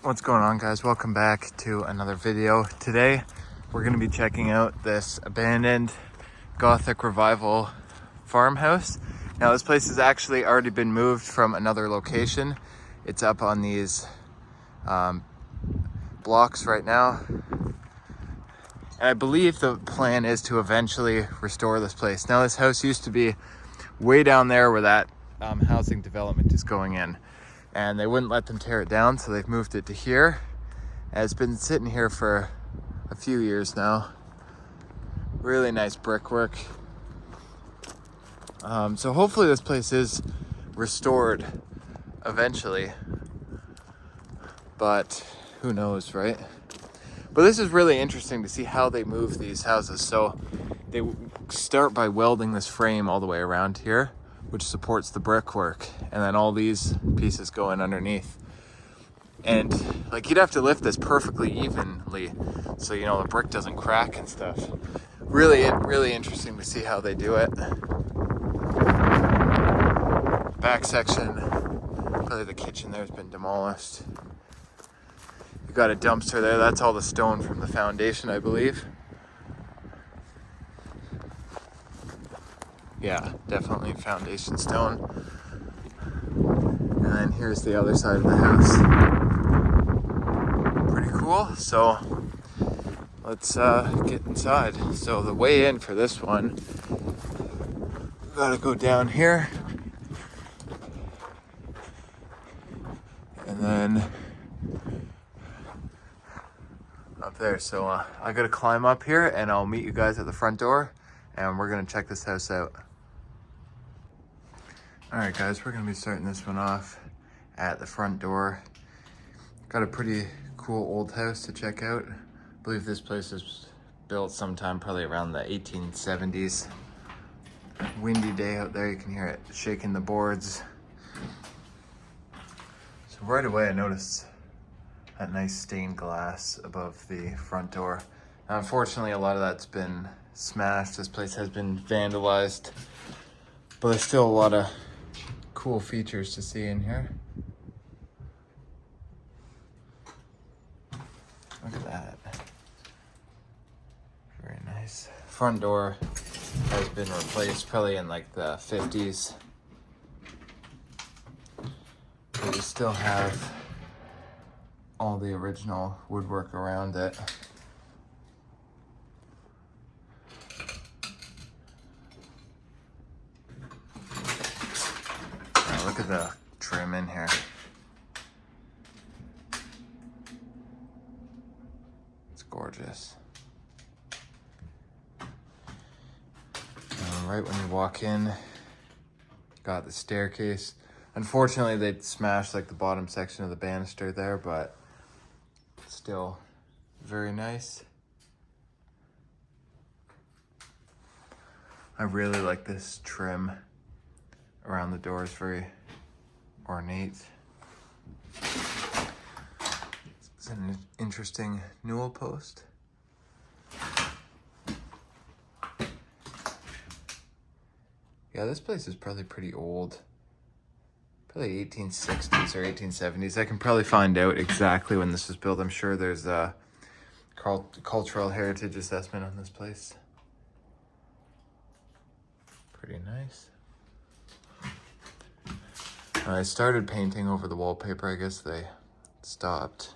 What's going on, guys? Welcome back to another video. Today we're going to be checking out this abandoned Gothic Revival farmhouse. Now this place has actually already been moved from another location. It's up on these blocks right now, and I believe the plan is to eventually restore this place. Now this house used to be way down there where that housing development is going in, and they wouldn't let them tear it down, so they've moved it to here. And it's been sitting here for a few years now. Really nice brickwork. So hopefully this place is restored eventually, but who knows, right? But this is really interesting to see how they move these houses. So they start by welding this frame all the way around here, which supports the brickwork, and then all these pieces go in underneath. And like, you'd have to lift this perfectly evenly so you know the brick doesn't crack and stuff. Really interesting to see how they do it. Back section, probably the kitchen there has been demolished. You've got a dumpster there. That's all the stone from the foundation, I believe. Yeah, definitely foundation stone. And then here's the other side of the house. Pretty cool. So let's get inside. So the way in for this one, we gotta go down here. And then up there. So I gotta climb up here, and I'll meet you guys at the front door, and we're gonna check this house out. All right, guys, we're gonna be starting this one off at the front door. Got a pretty cool old house to check out. I believe this place was built sometime probably around the 1870s. Windy day out there, you can hear it shaking the boards. So right away I noticed that nice stained glass above the front door. Now, unfortunately, a lot of that's been smashed. This place has been vandalized, but there's still a lot of cool features to see in here. Look at that. Very nice. Front door has been replaced probably in like the 50s. But we still have all the original woodwork around it. Look at the trim in here. It's gorgeous. Right when you walk in, got the staircase. Unfortunately, they smashed like the bottom section of the banister there, but still very nice. I really like this trim around the doors, very ornate. It's an interesting newel post. Yeah, this place is probably pretty old. Probably 1860s or 1870s. I can probably find out exactly when this was built. I'm sure there's a cultural heritage assessment on this place. Pretty nice. I started painting over the wallpaper. I guess they stopped.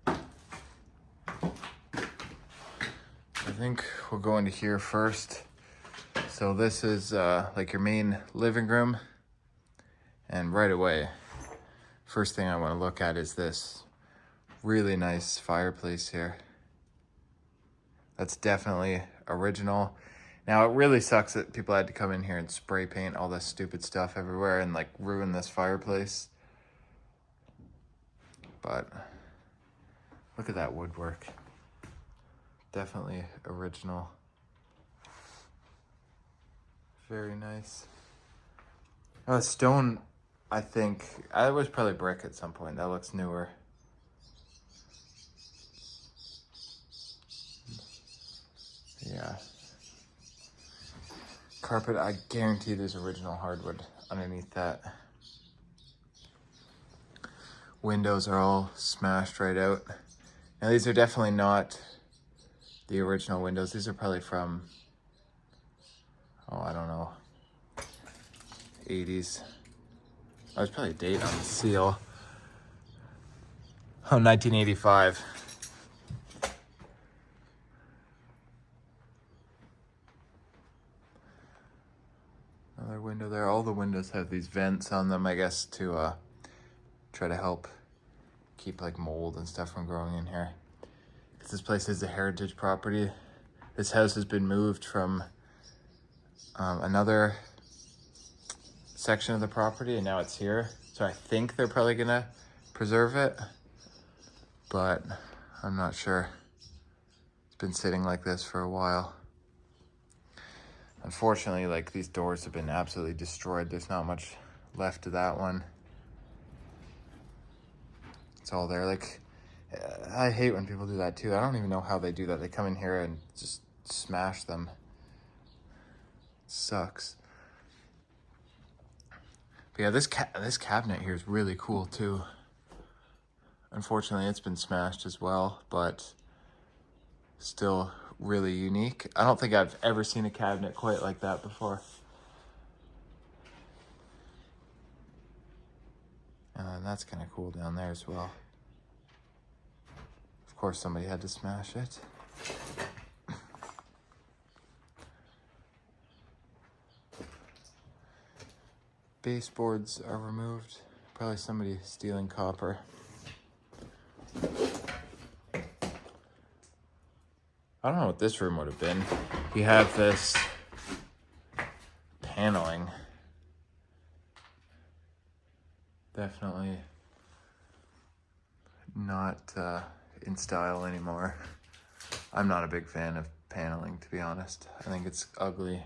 I think we'll go into here first. So this is like your main living room. And right away, first thing I want to look at is this really nice fireplace here. That's definitely original. Now, it really sucks that people had to come in here and spray paint all this stupid stuff everywhere and like ruin this fireplace. But look at that woodwork. Definitely original. Very nice. Oh, stone, I think, I was probably brick at some point. That looks newer. Yeah. Carpet, I guarantee there's original hardwood underneath that. Windows are all smashed right out. Now these are definitely not the original windows. These are probably from, oh, I don't know, 80s. Oh, there's probably a date on the seal. Oh, 1985. Another window there. All the windows have these vents on them, I guess, to try to help keep like mold and stuff from growing in here. Because this place is a heritage property. This house has been moved from another section of the property, and now it's here. So I think they're probably gonna preserve it, but I'm not sure. It's been sitting like this for a while. Unfortunately, like, these doors have been absolutely destroyed. There's not much left to that one. It's all there. Like, I hate when people do that too. I don't even know how they do that. They come in here and just smash them. It sucks. But yeah, this cabinet here is really cool too. Unfortunately, it's been smashed as well, but still really unique. I don't think I've ever seen a cabinet quite like that before. And that's kind of cool down there as well. Of course, somebody had to smash it. Baseboards are removed. Probably somebody stealing copper. I don't know what this room would have been. You have this paneling. Definitely not in style anymore. I'm not a big fan of paneling, to be honest. I think it's ugly.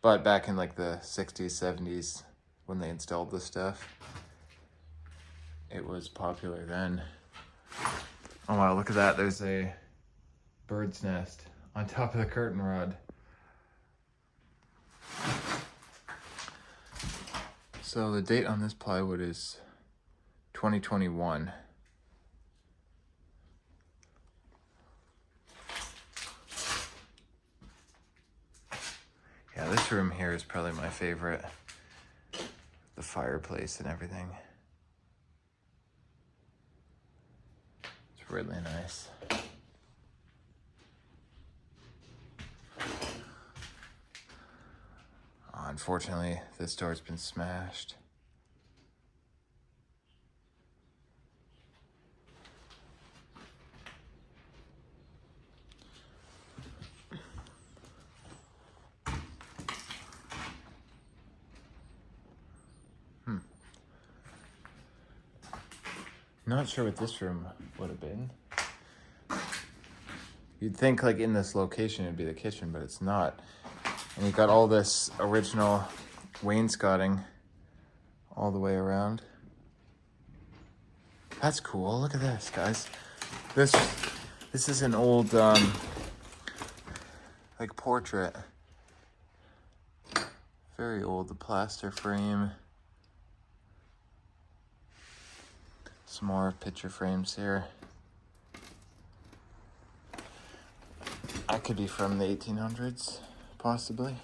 But back in like the 60s, 70s, when they installed this stuff, it was popular then. Oh wow, look at that. There's a bird's nest on top of the curtain rod. So the date on this plywood is 2021. Yeah, this room here is probably my favorite. The fireplace and everything. It's really nice. Unfortunately, this door's been smashed. Not sure what this room would have been. You'd think like in this location it'd be the kitchen, but it's not. And you've got all this original wainscoting all the way around. That's cool. Look at this, guys. This is an old like portrait. Very old. The plaster frame. Some more picture frames here. I could be from the 1800s, possibly.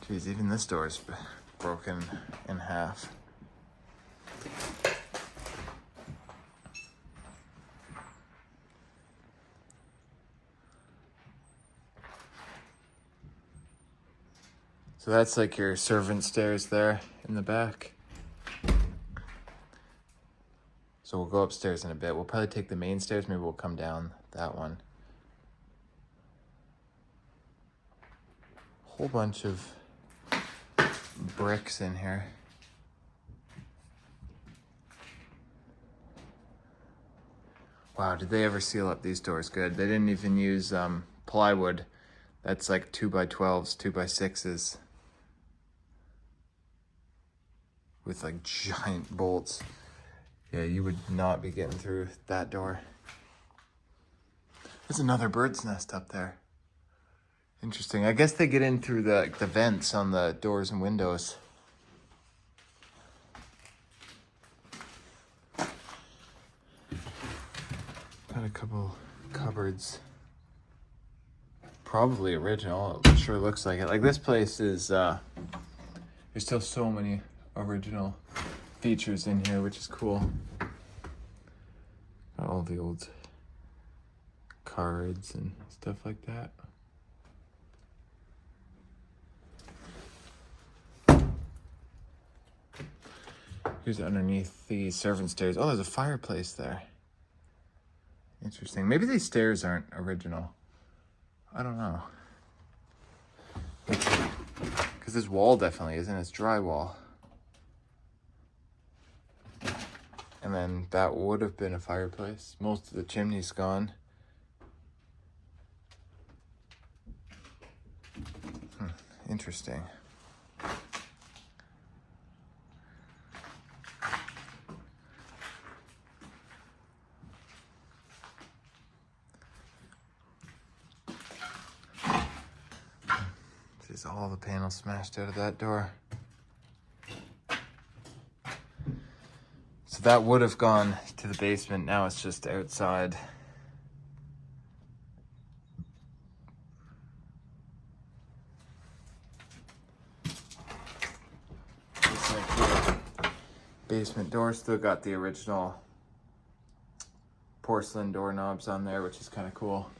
Geez, even this door is broken in half. So that's like your servant stairs there in the back. So we'll go upstairs in a bit. We'll probably take the main stairs. Maybe we'll come down that one. Whole bunch of bricks in here. Wow, did they ever seal up these doors good? They didn't even use plywood. That's like 2x12s, 2x6s. With like giant bolts. Yeah, you would not be getting through that door. There's another bird's nest up there. Interesting. I guess they get in through the vents on the doors and windows. Got a couple cupboards. Probably original. It sure looks like it. Like this place is, there's still so many original features in here, which is cool. Got all the old cards and stuff like that. Here's underneath the servant stairs. Oh, there's a fireplace there. Interesting. Maybe these stairs aren't original. I don't know. Because this wall definitely isn't. It's drywall. And then that would have been a fireplace. Most of the chimney's gone. Interesting. There's all the panels smashed out of that door. So that would have gone to the basement. Now it's just outside. Just like the basement door, still got the original porcelain doorknobs on there, which is kind of cool.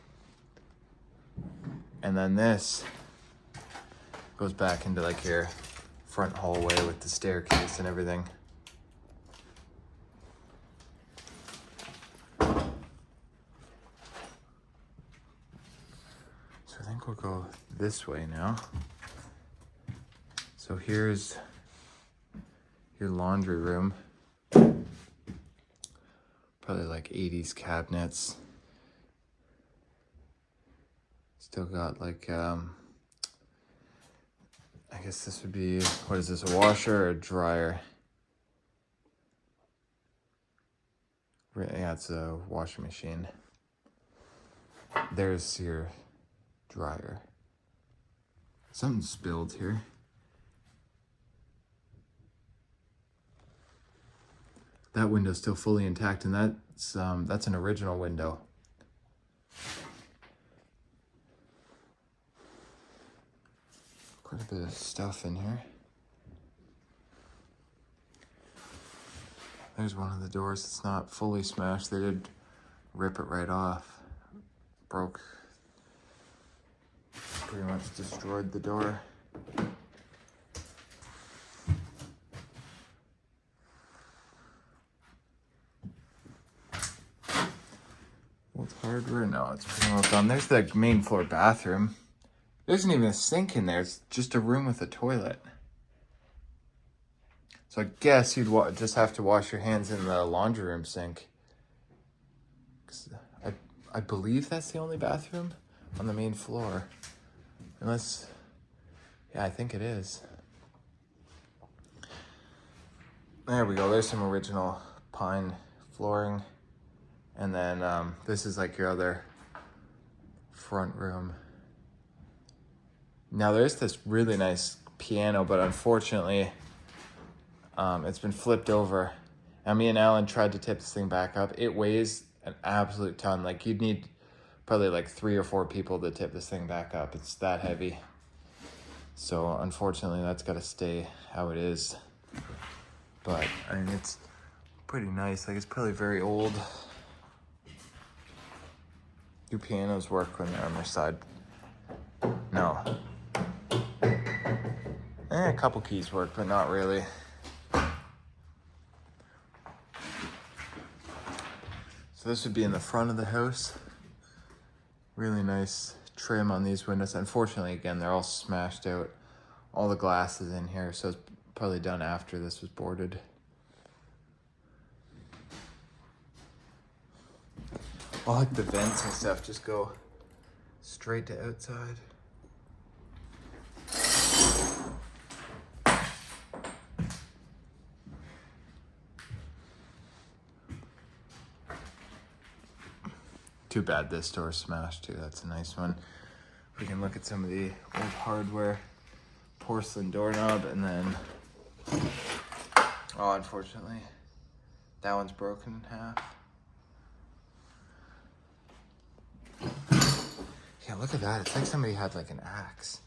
And then this goes back into like your front hallway with the staircase and everything. So I think we'll go this way now. So here's your laundry room. Probably like 80s cabinets. Still got like, I guess this would be, what is this, a washer or a dryer? Yeah, it's a washing machine. There's your dryer. Something spilled here. That window's still fully intact, and that's an original window. Quite a bit of stuff in here. There's one of the doors that's not fully smashed. They did rip it right off. Broke. Pretty much destroyed the door. Old hardware? No, it's pretty well done. There's the main floor bathroom. There isn't even a sink in there. It's just a room with a toilet. So I guess you'd just have to wash your hands in the laundry room sink. 'Cause I believe that's the only bathroom on the main floor. Unless, yeah, I think it is. There we go. There's some original pine flooring. And then this is like your other front room. Now there's this really nice piano, but unfortunately, it's been flipped over. Now me and Alan tried to tip this thing back up. It weighs an absolute ton. Like you'd need probably like 3 or 4 people to tip this thing back up. It's that heavy. So unfortunately that's gotta stay how it is. But I mean, it's pretty nice. Like it's probably very old. Do pianos work when they're on their side? No. A couple keys work, but not really. So this would be in the front of the house. Really nice trim on these windows. Unfortunately, again, they're all smashed out. All the glass is in here, so it's probably done after this was boarded. All like the vents and stuff just go straight to outside. Too bad this door is smashed too. That's a nice one. We can look at some of the old hardware. Porcelain doorknob, and then, oh, unfortunately, that one's broken in half. Yeah, look at that. It's like somebody had like an axe.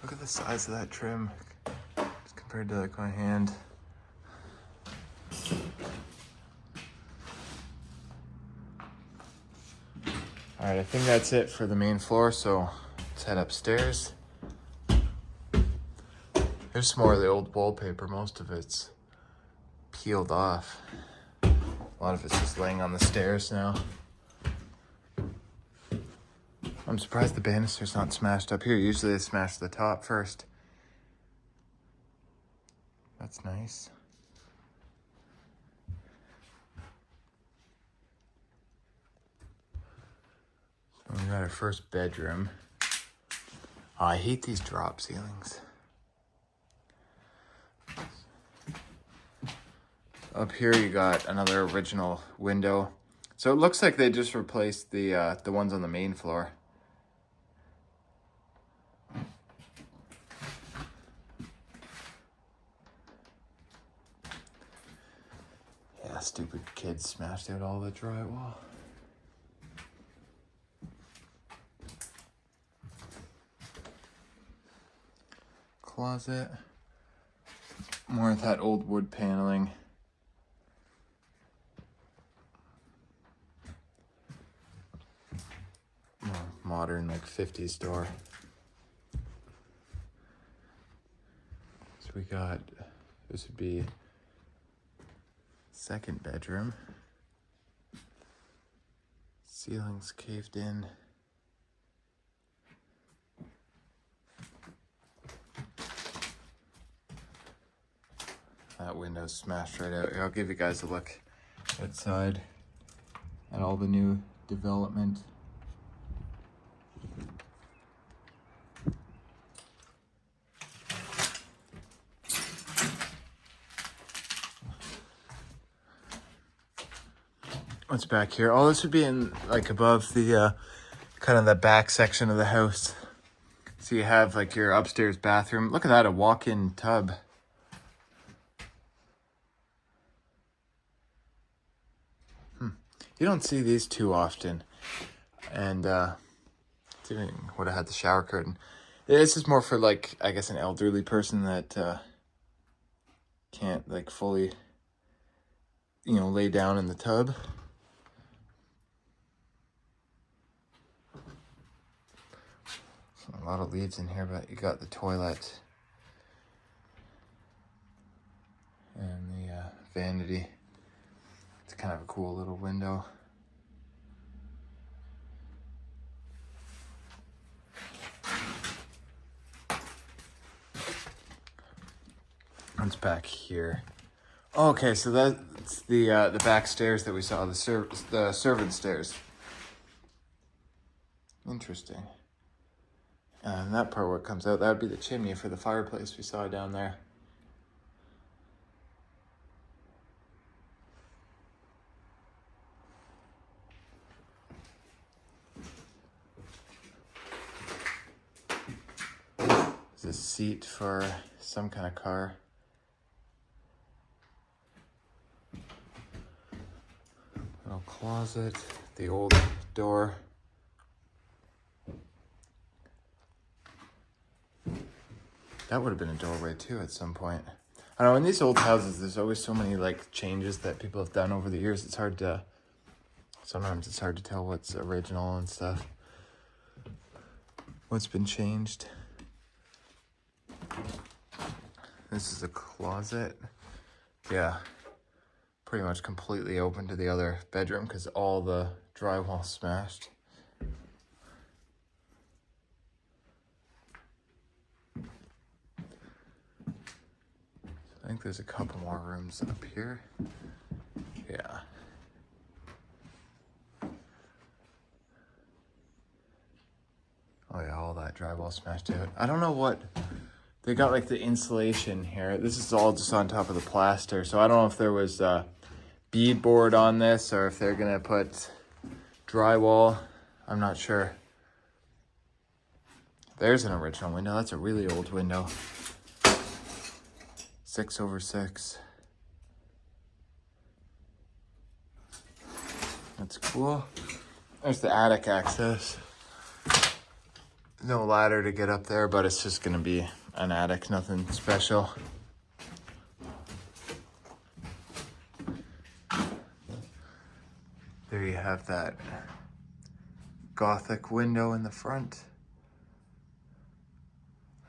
Look at the size of that trim just compared to like my hand. All right, I think that's it for the main floor, so let's head upstairs. There's some more of the old wallpaper. Most of it's peeled off. A lot of it's just laying on the stairs now. I'm surprised the banister's not smashed up here. Usually they smash the top first. That's nice. So we got our first bedroom. Oh, I hate these drop ceilings. Up here you got another original window. So it looks like they just replaced the ones on the main floor. Yeah, stupid kids smashed out all the drywall. Closet. More of that old wood paneling. More modern, like 50s door. So we got, this would be second bedroom. Ceiling's caved in. That window's smashed right out. Here, I'll give you guys a look outside at all the new development. What's back here? Oh, this would be in like above the kind of the back section of the house. So you have like your upstairs bathroom. Look at that, a walk-in tub. You don't see these too often. And even would have had the shower curtain. This is more for like, I guess, an elderly person that can't like fully, you know, lay down in the tub. A lot of leaves in here, but you got the toilet and the vanity. It's kind of a cool little window. What's back here? Okay, so that's the back stairs that we saw, the servant stairs. Interesting. And that part where it comes out, that would be the chimney for the fireplace we saw down there. There's a seat for some kind of car. Little closet, the old door. That would have been a doorway too at some point. I don't know, in these old houses, there's always so many like changes that people have done over the years. It's hard to, sometimes it's hard to tell what's original and stuff. What's been changed. This is a closet. Yeah, pretty much completely open to the other bedroom because all the drywall smashed. I think there's a couple more rooms up here. Yeah. Oh yeah, all that drywall smashed out. I don't know what they got like the insulation here. This is all just on top of the plaster. So I don't know if there was beadboard on this or if they're gonna put drywall. I'm not sure. There's an original window. That's a really old window. 6/6. That's cool. There's the attic access. No ladder to get up there, but it's just gonna be an attic, nothing special. There you have that Gothic window in the front.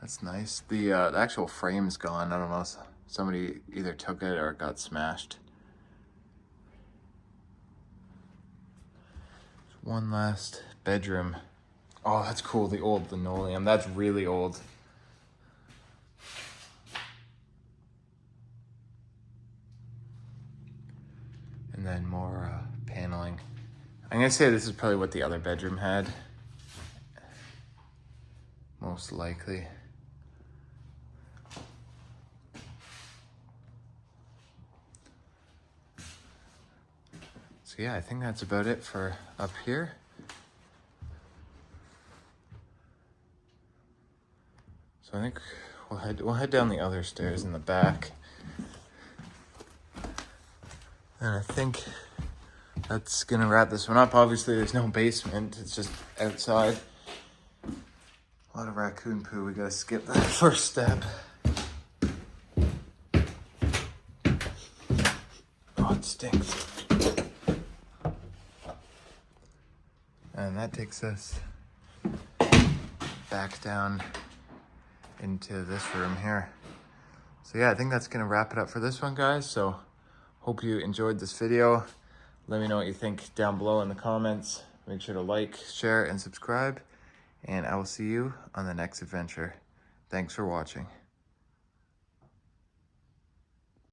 That's nice. The actual frame's gone. I don't know, somebody either took it or it got smashed. One last bedroom. Oh, that's cool, the old linoleum. That's really old. And then more paneling. I'm gonna say this is probably what the other bedroom had. Most likely. So yeah, I think that's about it for up here. So I think we'll head down the other stairs in the back. And I think that's gonna wrap this one up. Obviously there's no basement, it's just outside. A lot of raccoon poo, we gotta skip that first step. Oh, it stinks. And that takes us back down into this room here. So yeah, I think that's gonna wrap it up for this one, guys. So hope you enjoyed this video. Let me know what you think down below in the comments. Make sure to like, share, and subscribe. And I will see you on the next adventure. Thanks for watching.